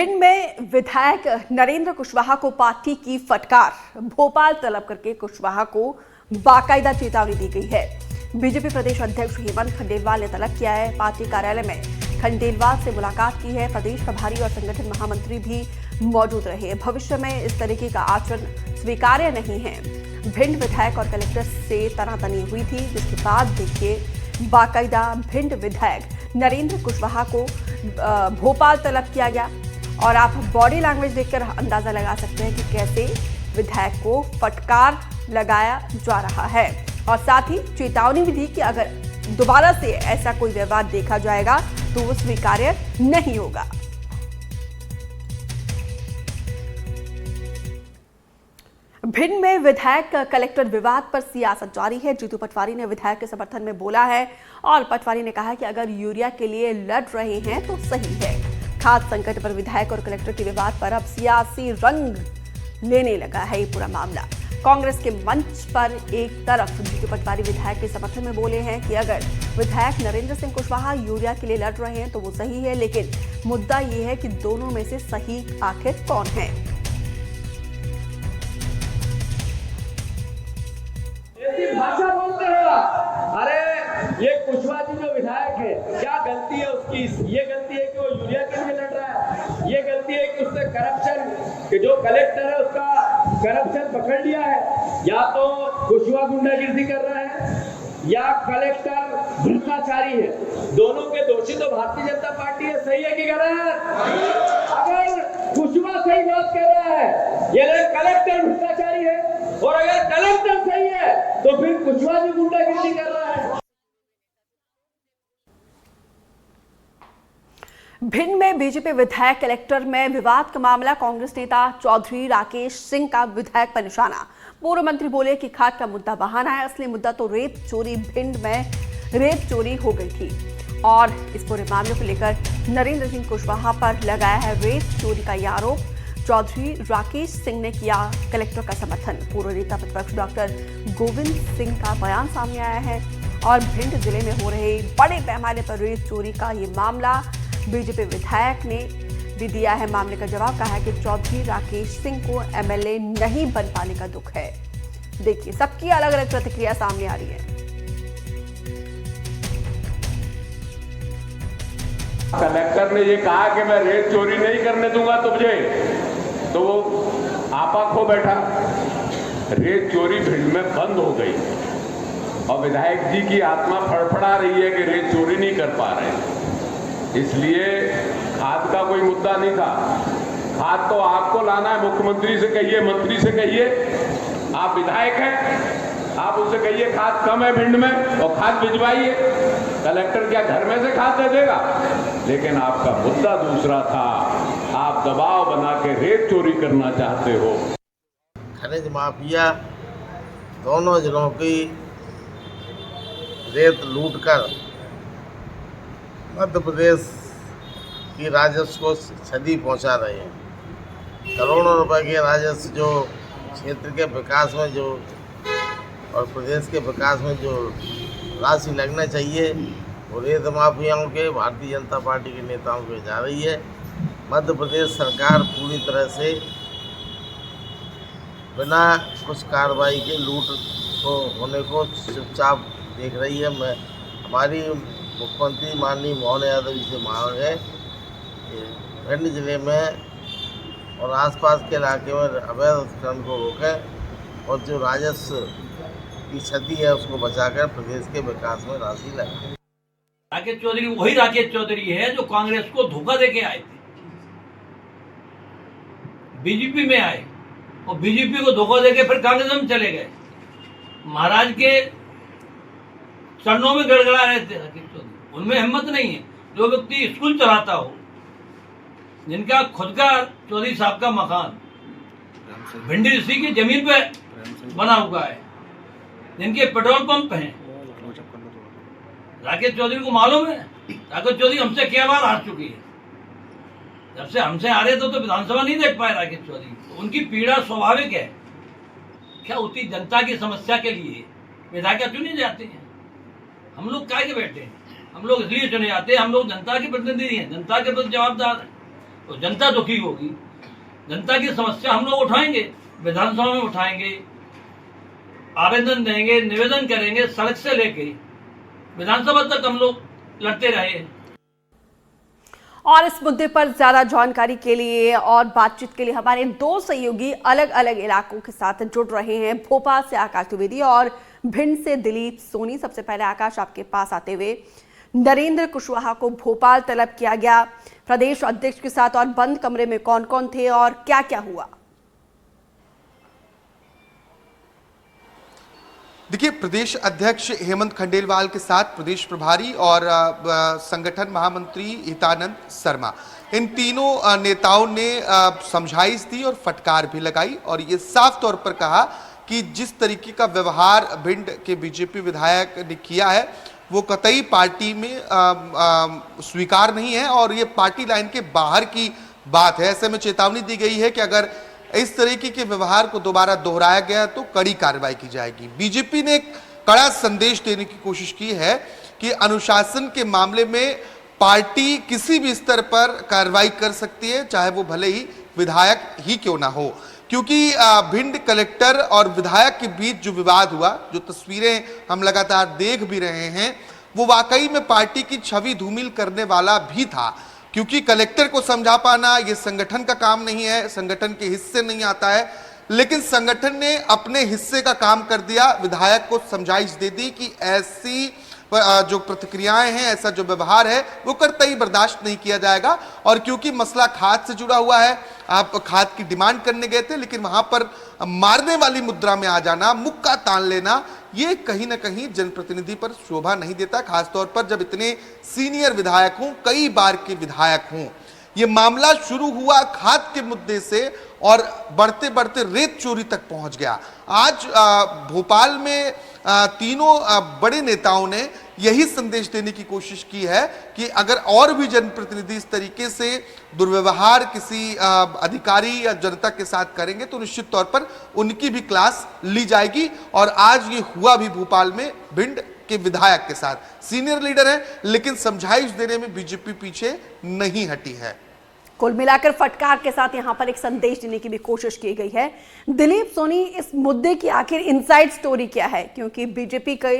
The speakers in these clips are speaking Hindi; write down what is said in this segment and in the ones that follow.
भिंड में विधायक नरेंद्र कुशवाहा को पार्टी की फटकार। भोपाल तलब करके कुशवाहा को बाकायदा चेतावनी दी गई है। बीजेपी प्रदेश अध्यक्ष हेमंत खंडेलवाल ने तलब किया है। पार्टी कार्यालय में खंडेलवाल से मुलाकात की है। प्रदेश प्रभारी और संगठन महामंत्री भी मौजूद रहे। भविष्य में इस तरीके का आचरण स्वीकार्य नहीं है। भिंड विधायक और कलेक्टर से तनातनी हुई थी, जिसके बाद देखिए बाकायदा भिंड विधायक नरेंद्र कुशवाहा को भोपाल तलब किया गया। और आप बॉडी लैंग्वेज देखकर अंदाजा लगा सकते हैं कि कैसे विधायक को फटकार लगाया जा रहा है। और साथ ही चेतावनी भी दी कि अगर दोबारा से ऐसा कोई व्यवहार देखा जाएगा तो वो स्वीकार्य नहीं होगा। भिंड में विधायक कलेक्टर विवाद पर सियासत जारी है। जीतू पटवारी ने विधायक के समर्थन में बोला है और पटवारी ने कहा कि अगर यूरिया के लिए लड़ रहे हैं तो सही है। खाद्य संकट पर विधायक और कलेक्टर के विवाद पर अब सियासी रंग लेने लगा है ये पूरा मामला। कांग्रेस के मंच पर एक तरफ जीतू पटवारी विधायक के समर्थन में बोले हैं कि अगर विधायक नरेंद्र सिंह कुशवाहा यूरिया के लिए लड़ रहे हैं तो वो सही है, लेकिन मुद्दा ये है कि दोनों में से सही आखिर कौन है। भाषा बोलते हो। अरे ये कुशवाहा जी जो विधायक है, क्या गलती है उसकी? ये गलती है कि वो यूरिया के लिए लड़ रहा है। ये गलती है कि उसने करप्शन कि जो कलेक्टर है उसका करप्शन पकड़ लिया है। या तो कुशवाहा गुंडागिर्दी कर रहा है या कलेक्टर भ्रष्टाचारी है। दोनों के दोषी तो भारतीय जनता पार्टी है। सही है कि गलत? अगर कुशवाहा सही बात कर रहा है, ये कलेक्टर भ्रष्टाचारी है, और अगर कलेक्टर सही है तो फिर कुशवाहा जी गुंडागिर्दी कर रहा है। भिंड में बीजेपी विधायक कलेक्टर में विवाद का मामला। कांग्रेस नेता चौधरी राकेश सिंह का विधायक पर निशाना। पूर्व मंत्री बोले कि खाद का मुद्दा बहाना है, असली मुद्दा तो रेत चोरी। भिंड में रेत चोरी हो गई थी और इस पूरे मामले को लेकर नरेंद्र सिंह कुशवाहा पर लगाया है रेत चोरी का यह आरोप। चौधरी राकेश सिंह ने किया कलेक्टर का समर्थन। पूर्व नेता प्रतिपक्ष डॉक्टर गोविंद सिंह का बयान सामने आया है और भिंड जिले में हो रहे बड़े पैमाने पर रेत चोरी का ये मामला। बीजेपी विधायक ने भी दिया है मामले का जवाब। कहा है कि चौधरी राकेश सिंह को एमएलए नहीं बन पाने का दुख है। देखिए सबकी अलग अलग प्रतिक्रिया सामने आ रही है। कलेक्टर ने ये कहा कि मैं रेत चोरी नहीं करने दूंगा तुझे, तो वो आपा खो बैठा। रेत चोरी भिंड में बंद हो गई और विधायक जी की आत्मा फड़फड़ा रही है कि रेत चोरी नहीं कर पा रहे। इसलिए खाद का कोई मुद्दा नहीं था। खाद तो आपको लाना है। मुख्यमंत्री से कहिए, मंत्री से कहिए, आप विधायक हैं, आप उससे कहिए खाद कम है भिंड में और खाद भिजवाइए। कलेक्टर क्या घर में से खाद दे देगा? लेकिन आपका मुद्दा दूसरा था। आप दबाव बना के रेत चोरी करना चाहते हो। खनिज माफिया दोनों जिलों की रेत लूटकर मध्य प्रदेश की राजस्व को क्षति पहुंचा रहे हैं। करोड़ों रुपए के राजस्व जो क्षेत्र के विकास में जो और प्रदेश के विकास में जो राशि लगना चाहिए वो रेत माफियाओं के, भारतीय जनता पार्टी के नेताओं को जा रही है। मध्य प्रदेश सरकार पूरी तरह से बिना कुछ कार्रवाई के लूट को होने को चुपचाप देख रही है। हमारी मुख्यमंत्री माननीय मोहन यादव जी से मांग है कि भिंड जिले में और आसपास के इलाके में अवैध उत्खनन को रोकें और जो राजस्व की क्षति है उसको बचाकर प्रदेश के विकास में राशि लगाएं। राकेश चौधरी वही राकेश चौधरी है जो कांग्रेस को धोखा देके आए थे, बीजेपी में आए और बीजेपी को धोखा देके फिर कांग्रेस में चले गए। महाराज के चरणों में गड़गड़ा रहे थे राकेश चौधरी। उनमें हिम्मत नहीं है। जो व्यक्ति स्कूल चलाता हो, जिनका खुद का चौधरी साहब का मकान भिंडी ऋषि की जमीन पे बना हुआ है, जिनके पेट्रोल पंप हैं, राकेश चौधरी को मालूम है राकेश चौधरी हमसे क्या बार हार चुकी है। जब से हमसे हारे तो विधानसभा नहीं देख पाए राकेश चौधरी। तो उनकी पीड़ा स्वाभाविक है। क्या उतनी जनता की समस्या के लिए विधायक चुने जाते हैं? हम लोग काय के बैठे हैं? हम लोग इसलिए चुने जाते हैं, हम लोग जनता के प्रतिनिधि हैं, जनता के प्रति जवाबदार हैं। तो जनता दुखी होगी। जनता की समस्या हम लोग उठाएंगे, विधानसभा में उठाएंगे, आवेदन देंगे, निवेदन करेंगे, सड़क से लेके विधानसभा तक हम लोग लड़ते रहे। और इस मुद्दे पर ज्यादा जानकारी के लिए और बातचीत के लिए हमारे दो सहयोगी अलग अलग इलाकों के साथ जुड़ रहे हैं। भोपाल से आकाश द्विवेदी और भिंड से दिलीप सोनी। सबसे पहले आकाश, आपके पास आते हुए, नरेंद्र कुशवाहा को भोपाल तलब किया गया प्रदेश अध्यक्ष के साथ, और बंद कमरे में कौन कौन थे और क्या क्या हुआ? देखिए, प्रदेश अध्यक्ष हेमंत खंडेलवाल के साथ प्रदेश प्रभारी और संगठन महामंत्री हितानंद शर्मा, इन तीनों नेताओं ने समझाइश दी और फटकार भी लगाई और ये साफ तौर पर कहा कि जिस तरीके का व्यवहार भिंड के बीजेपी विधायक ने किया है वो कतई पार्टी में स्वीकार नहीं है और ये पार्टी लाइन के बाहर की बात है। ऐसे में चेतावनी दी गई है कि अगर इस तरीके के व्यवहार को दोबारा दोहराया गया तो कड़ी कार्रवाई की जाएगी। बीजेपी ने एक कड़ा संदेश देने की कोशिश की है कि अनुशासन के मामले में पार्टी किसी भी स्तर पर कार्रवाई कर सकती है, चाहे वो भले ही विधायक ही क्यों ना हो, क्योंकि भिंड कलेक्टर और विधायक के बीच जो विवाद हुआ, जो तस्वीरें हम लगातार देख भी रहे हैं, वो वाकई में पार्टी की छवि धूमिल करने वाला भी था। क्योंकि कलेक्टर को समझा पाना ये संगठन का काम नहीं है, संगठन के हिस्से नहीं आता है, लेकिन संगठन ने अपने हिस्से का काम कर दिया। विधायक को समझाइश दे दी कि ऐसी जो प्रतिक्रियाएं हैं, ऐसा जो व्यवहार है वो कतई बर्दाश्त नहीं किया जाएगा। और क्योंकि मसला खाद से जुड़ा हुआ है, आप खाद की डिमांड करने गए थे लेकिन वहां पर मारने वाली मुद्रा में आ जाना, मुक्का तान लेना, ये कहीं ना कहीं जनप्रतिनिधि पर शोभा नहीं देता, खासतौर पर जब इतने सीनियर विधायक हों, कई बार के विधायक हों। ये मामला शुरू हुआ खाद के मुद्दे से और बढ़ते बढ़ते रेत चोरी तक पहुंच गया। आज भोपाल में तीनों बड़े नेताओं ने यही संदेश देने की कोशिश की है कि अगर और भी जनप्रतिनिधि इस तरीके से दुर्व्यवहार किसी अधिकारी या जनता के साथ करेंगे तो निश्चित तौर पर उनकी भी क्लास ली जाएगी। और आज ये हुआ भी भोपाल में भिंड के विधायक के साथ। सीनियर लीडर है लेकिन समझाइश देने में बीजेपी पीछे नहीं हटी है। कुल मिलाकर फटकार के साथ यहां पर एक संदेश देने की भी कोशिश की गई है। दिलीप सोनी, इस मुद्दे की आखिर इनसाइड स्टोरी क्या है? क्योंकि बीजेपी के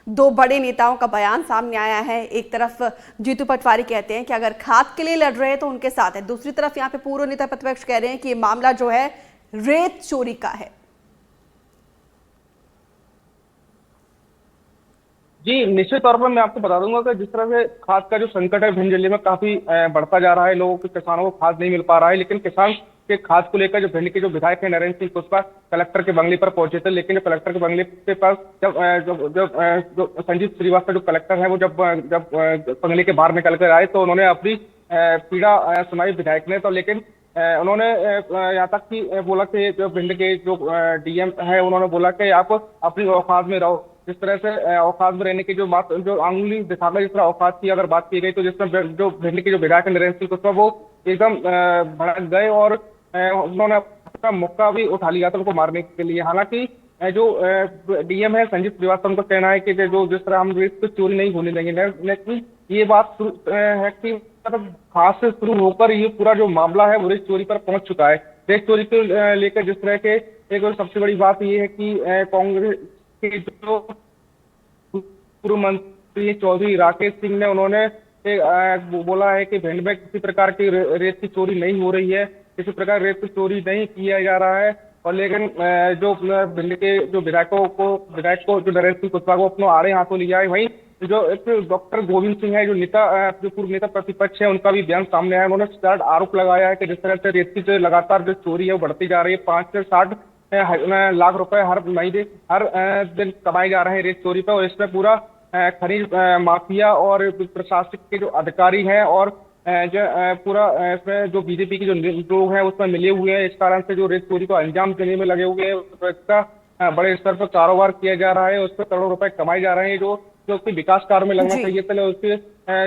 दो बड़े नेताओं का बयान सामने आया है। एक तरफ जीतू पटवारी कहते हैं कि अगर खाद के लिए लड़ रहे हैं तो उनके साथ है, दूसरी तरफ यहाँ पे पूर्व नेता प्रतिपक्ष कह रहे हैं कि ये मामला जो है रेत चोरी का है। जी, निश्चित तौर पर मैं आपको बता दूंगा कि जिस तरह से खाद का जो संकट है भिंड जिले में काफी बढ़ता जा रहा है, लोगों को, किसानों को खाद नहीं मिल पा रहा है, लेकिन किसान के खाद को लेकर जो भिंड के जो विधायक है नरेंद्र सिंह कुशवाहा कलेक्टर के बंगले पर पहुंचे थे। लेकिन जो कलेक्टर के बंगले के पास जब संजीव श्रीवास्तव जो कलेक्टर है वो जब बंगले के बाहर निकल कर आए तो उन्होंने अपनी पीड़ा सुनाई विधायक ने। तो लेकिन उन्होंने यहाँ तक कि बोला कि जो भिंड के जो डीएम है उन्होंने बोला कि आप अपनी औकात में रहो। जिस तरह से औकात में रहने की जो बात, जो अंगुली दिखाकर जिस तरह औकात की अगर बात की गई तो जिस तरह जो भिंड के जो विधायक नरेंद्र सिंह कुशवाहा वो एकदम भड़क गए और उन्होंने अपना मौका भी उठा लिया था उनको मारने के लिए। हालांकि जो डीएम है संजीव श्रीवास्तव, उनका कहना है कि जो जिस तरह हम रेत को चोरी नहीं होने देंगे, लेकिन ये बात है कि मतलब खास से शुरू होकर ये पूरा जो मामला है वो रेत चोरी पर पहुंच चुका है। रेत चोरी को लेकर जिस तरह के एक सबसे बड़ी बात ये है कि कांग्रेस के जो पूर्व मंत्री चौधरी राकेश सिंह ने उन्होंने बोला है कि भिंड में किसी प्रकार की रेत की चोरी नहीं हो रही है, किसी प्रकार रेत की चोरी नहीं किया जा रहा है। और लेकिन जो भिंड के जो विधायक को जो नरेंद्र सिंह कुशवाहा को अपने आड़े हाथों लिया है, वहीं जो एक डॉक्टर गोविंद सिंह है जो पूर्व नेता प्रतिपक्ष है, उनका भी बयान सामने आया। उन्होंने स्टार्ट आरोप लगाया है कि जिस तरह से रेत की जो लगातार जो चोरी है वो बढ़ती जा रही है, 5 से 60 लाख रुपए हर महीने हर दिन कमाए जा रहे हैं रेत चोरी पर। और इसमें पूरा खनिज माफिया और प्रशासनिक के जो अधिकारी हैं और जो पूरा इसमें जो बीजेपी के जो लोग हैं उसमें मिले हुए हैं। इस कारण से जो रेत चोरी को अंजाम देने में लगे हुए हैं, इसका बड़े स्तर पर कारोबार किया जा रहा है, उस पर करोड़ों रुपए कमाए जा रहे हैं। जो विकास कार्य में लगना चाहिए था उसके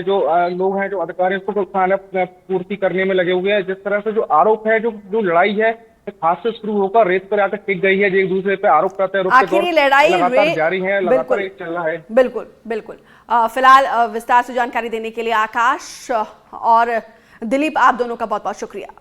जो लोग हैं, जो अधिकारी उसको खाना पूर्ति करने में लगे हुए हैं। जिस तरह से जो आरोप है, जो लड़ाई है खास से शुरू होकर रेत पर आकर टिक गई है, एक दूसरे पे आरोप करते हैं। आखिर ये लड़ाई लगातार जारी है, लगातार चल रहा है। बिल्कुल बिल्कुल। फिलहाल विस्तार से जानकारी देने के लिए आकाश और दिलीप, आप दोनों का बहुत बहुत शुक्रिया।